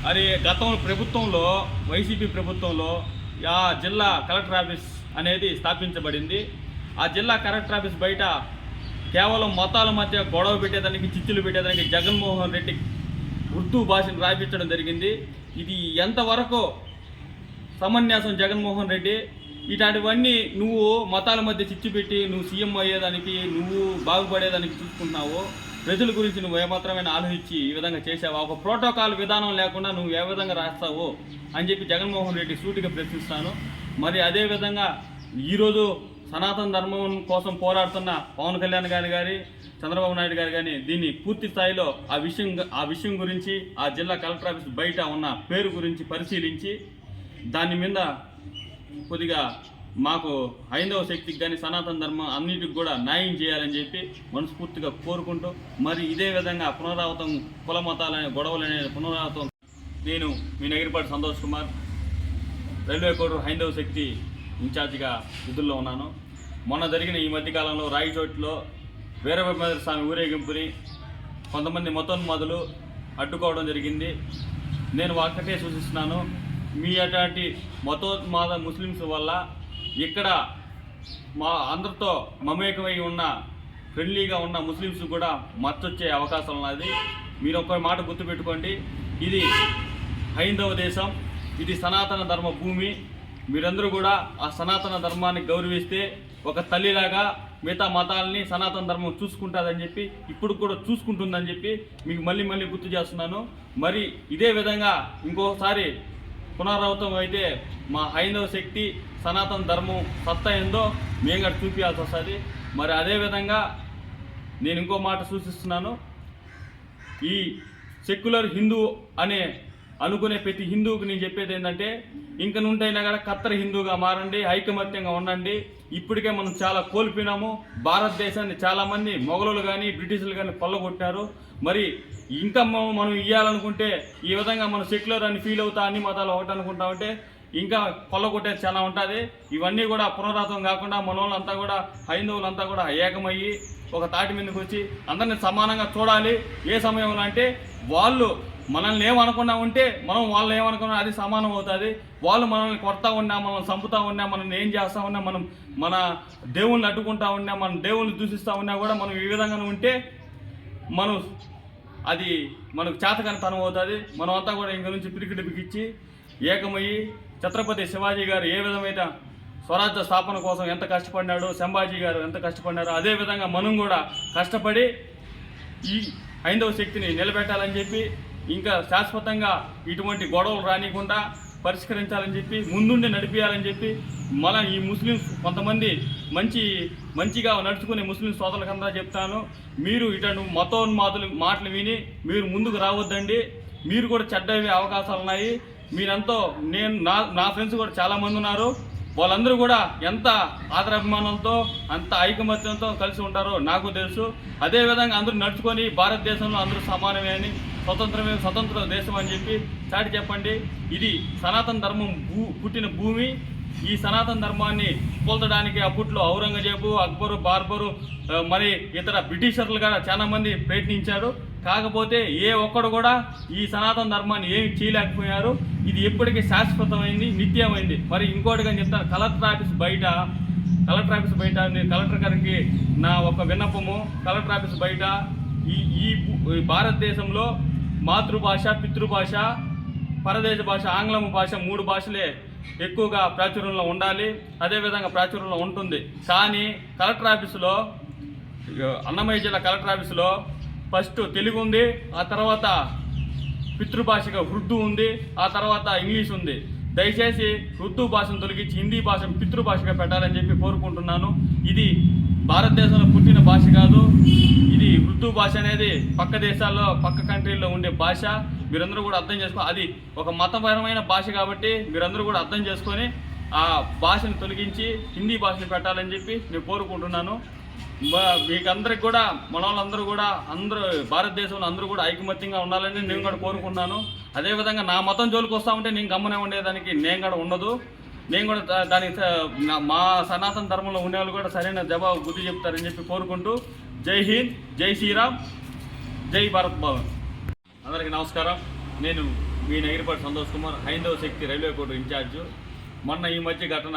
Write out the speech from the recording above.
అది గతంలో ప్రభుత్వంలో వైసీపీ ప్రభుత్వంలో ఆ జిల్లా కలెక్టర్ ఆఫీస్ అనేది స్థాపించబడింది. ఆ జిల్లా కలెక్టర్ ఆఫీస్ బయట కేవలం మతాల మధ్య గొడవ పెట్టేదానికి, చిచ్చులు పెట్టేదానికి జగన్మోహన్ రెడ్డి ఉర్దూ భాషను రాయించడం జరిగింది. ఇది ఎంతవరకు సమన్యాసం జగన్మోహన్ రెడ్డి? ఇలాంటివన్నీ నువ్వు మతాల మధ్య చిచ్చు పెట్టి నువ్వు సీఎం అయ్యేదానికి, నువ్వు బాగుపడేదానికి చూసుకుంటున్నావు. ప్రజల గురించి నువ్వు ఏమాత్రమైన ఆలోచించి ఈ విధంగా చేసావా? ఒక ప్రోటోకాల్ విధానం లేకుండా నువ్వు ఏ విధంగా రాస్తావు అని చెప్పి జగన్మోహన్ రెడ్డి సూటిగా ప్రశ్నిస్తాను. మరి అదేవిధంగా ఈరోజు సనాతన ధర్మం కోసం పోరాడుతున్న పవన్ కళ్యాణ్ గారు కానీ, చంద్రబాబు నాయుడు గారు కానీ దీన్ని పూర్తి స్థాయిలో ఆ విషయం గురించి, ఆ జిల్లా కలెక్టర్ ఆఫీస్ బయట ఉన్న పేరు గురించి పరిశీలించి దాని మీద కొద్దిగా మాకు హైందవ శక్తికి కానీ సనాతన ధర్మం అన్నిటికి కూడా న్యాయం చేయాలని చెప్పి మనస్ఫూర్తిగా కోరుకుంటూ, మరి ఇదే విధంగా పునరావృతం కుల మతాలనే గొడవలనే పునరావృతం. నేను మీ నగిరిపాటి సంతోష్ కుమార్, రైల్వే కోడూరు హైందవ శక్తి ఇన్ఛార్జిగా విధుల్లో ఉన్నాను. మొన్న జరిగిన ఈ మధ్యకాలంలో రాయచోట్లో వీరభద్ర స్వామి ఊరేగింపుని కొంతమంది మతోన్మాదులు అడ్డుకోవడం జరిగింది. నేను ఒక్కటే సూచిస్తున్నాను, మీ అటువంటి మతోన్మాద ముస్లిమ్స్ వల్ల ఇక్కడ మా అందరితో మమేకమై ఉన్న, ఫ్రెండ్లీగా ఉన్న ముస్లిమ్స్ కూడా మచ్చొచ్చే అవకాశం ఉన్నది. మీరు ఒక్క మాట గుర్తుపెట్టుకోండి, ఇది హైందవ దేశం, ఇది సనాతన ధర్మ భూమి. మీరందరూ కూడా ఆ సనాతన ధర్మాన్ని గౌరవిస్తే ఒక తల్లిలాగా మిగతా మతాలని సనాతన ధర్మం చూసుకుంటుందని చెప్పి, ఇప్పుడు కూడా చూసుకుంటుందని చెప్పి మీకు మళ్ళీ గుర్తు చేస్తున్నాను. మరి ఇదే విధంగా ఇంకోసారి పునరావృతం అయితే మా హైందవ శక్తి సనాతన ధర్మం సత్తా ఏందో మేము కూడా చూపించాల్సి వస్తుంది. మరి అదేవిధంగా నేను ఇంకో మాట సూచిస్తున్నాను, ఈ సెక్యులర్ హిందూ అనుకునే ప్రతి హిందువుకి నేను చెప్పేది ఏంటంటే, ఇంక నుండైనా కూడా కత్తర్ హిందూగా మారండి, ఐకమత్యంగా ఉండండి. ఇప్పటికే మనం చాలా కోల్పోయినాము. భారతదేశాన్ని చాలామంది మొఘలులు కానీ బ్రిటిషులు కానీ కొల్లగొట్టారు. మరి ఇంకా మనం ఇవ్వాలనుకుంటే ఈ విధంగా మనం సెక్యులర్ అని ఫీల్ అవుతా అన్ని మతాలు ఒకటి అనుకుంటామంటే ఇంకా కొల్లగొట్టేది చాలా ఉంటుంది. ఇవన్నీ కూడా పునరావృతం కాకుండా మన వాళ్ళంతా కూడా, హైందవులంతా కూడా ఏకమయ్యి ఒక తాటి మీదకి వచ్చి అందరినీ సమానంగా చూడాలి. ఏ సమయంలో అంటే వాళ్ళు మనల్ని ఏమనుకున్నా ఉంటే మనం వాళ్ళు ఏమనుకున్నా అది సమానం అవుతుంది. వాళ్ళు మనల్ని కొడతా ఉన్నా, మనల్ని చంపుతా ఉన్నా, మనం ఏం చేస్తూ ఉన్నా, మనం మన దేవుళ్ళని అడ్డుకుంటా ఉన్నా, మన దేవుళ్ళని దూషిస్తూ ఉన్నా కూడా మనం ఈ విధంగా ఉంటే మనం అది మనకు చేతకానితనం అవుతుంది. మనం అంతా కూడా ఇంక నుంచి పిరికిడి బిగించి ఏకమయ్యి ఛత్రపతి శివాజీ గారు ఏ విధమైన స్వరాజ్య స్థాపన కోసం ఎంత కష్టపడినాడో, సంభాజీ గారు ఎంత కష్టపడినారో అదేవిధంగా మనం కూడా కష్టపడి ఈ హైందవ శక్తిని నిలబెట్టాలని చెప్పి, ఇంకా శాశ్వతంగా ఇటువంటి గొడవలు రానికుండా పరిష్కరించాలని చెప్పి, ముందుండి నడిపించాలని చెప్పి మన ఈ ముస్లిమ్స్ కొంతమంది మంచిగా నడుచుకునే ముస్లిం సోదరులకంతా చెప్తాను, మీరు ఇటువంటి మతోన్మాదులు మాటలు విని మీరు ముందుకు రావద్దండి. మీరు కూడా చెడ్డవే అవకాశాలు ఉన్నాయి. మీరంతా నా ఫ్రెండ్స్ కూడా చాలామంది ఉన్నారు. వాళ్ళందరూ కూడా ఎంత ఆదరాభిమానంతో, అంత ఐకమత్యంతో కలిసి ఉంటారో నాకు తెలుసు. అదేవిధంగా అందరూ నడుచుకొని భారతదేశంలో అందరూ సమానమే అని, స్వతంత్ర దేశం అని చెప్పి చాటి చెప్పండి. ఇది సనాతన ధర్మం పుట్టిన భూమి. ఈ సనాతన ధర్మాన్ని పోల్చడానికి అప్పట్లో ఔరంగజేబు, అక్బరు, బార్బరు, మరి ఇతర బ్రిటిషర్లు కూడా చాలా మంది ప్రయత్నించారు. కాకపోతే ఏ ఒక్కడు కూడా ఈ సనాతన ధర్మాన్ని ఏమి చేయలేకపోయారు. ఇది ఎప్పటికీ శాశ్వతమైంది, నిత్యమైంది. మరి ఇంకోటిగా చెప్తాను, కలెక్టర్ ఆఫీస్ బయట కలెక్టర్ గారికి నా ఒక విన్నపము, కలెక్టర్ ఆఫీస్ బయట ఈ భారతదేశంలో మాతృభాష, పితృభాష, పరదేశ భాష, ఆంగ్లం భాష 3 భాషలే ఎక్కువగా ప్రాచుర్యంలో ఉండాలి. అదేవిధంగా ప్రాచుర్యంలో ఉంటుంది. కానీ కలెక్టర్ ఆఫీసులో, అన్నమయ్య జిల్లా కలెక్టర్ ఆఫీసులో ఫస్ట్ తెలుగు ఉంది, ఆ తర్వాత పితృభాషగా ఉర్దూ ఉంది, ఆ తర్వాత ఇంగ్లీష్ ఉంది. దయచేసి ఉర్దూ భాషను తొలగించి హిందీ భాషను పితృభాషగా పెట్టాలని చెప్పి కోరుకుంటున్నాను. ఇది భారతదేశంలో పుట్టిన భాష కాదు. ఇది ఉర్దూ భాష అనేది పక్క దేశాల్లో, పక్క కంట్రీల్లో ఉండే భాష. మీరందరూ కూడా అర్థం చేసుకో, అది ఒక మతపరమైన భాష కాబట్టి మీరందరూ కూడా అర్థం చేసుకొని ఆ భాషను తొలగించి హిందీ భాషను పెట్టాలని చెప్పి నేను కోరుకుంటున్నాను. మీకు అందరికి కూడా, మన వాళ్ళందరూ కూడా, భారతదేశంలో అందరూ కూడా ఐకమత్యంగా ఉండాలని నేను కూడా కోరుకుంటున్నాను. అదేవిధంగా నా మతం జోలికి వస్తూ ఉంటే నేను గమ్మనే ఉండేదానికి నేను కూడా ఉండదు. నేను కూడా దానికి మా సనాతన ధర్మంలో ఉండేవాళ్ళు కూడా సరైన జవాబు బుద్ధి చెప్తారని చెప్పి కోరుకుంటూ, జై హింద్, జై శ్రీరామ్, జై భారత్ భవన్. అందరికీ నమస్కారం. నేను మీ నగిరిపాటి సంతోష్ కుమార్, హైందవ శక్తి రైల్వే కోర్టు ఇన్ఛార్జు. మొన్న ఈ మధ్య ఘటన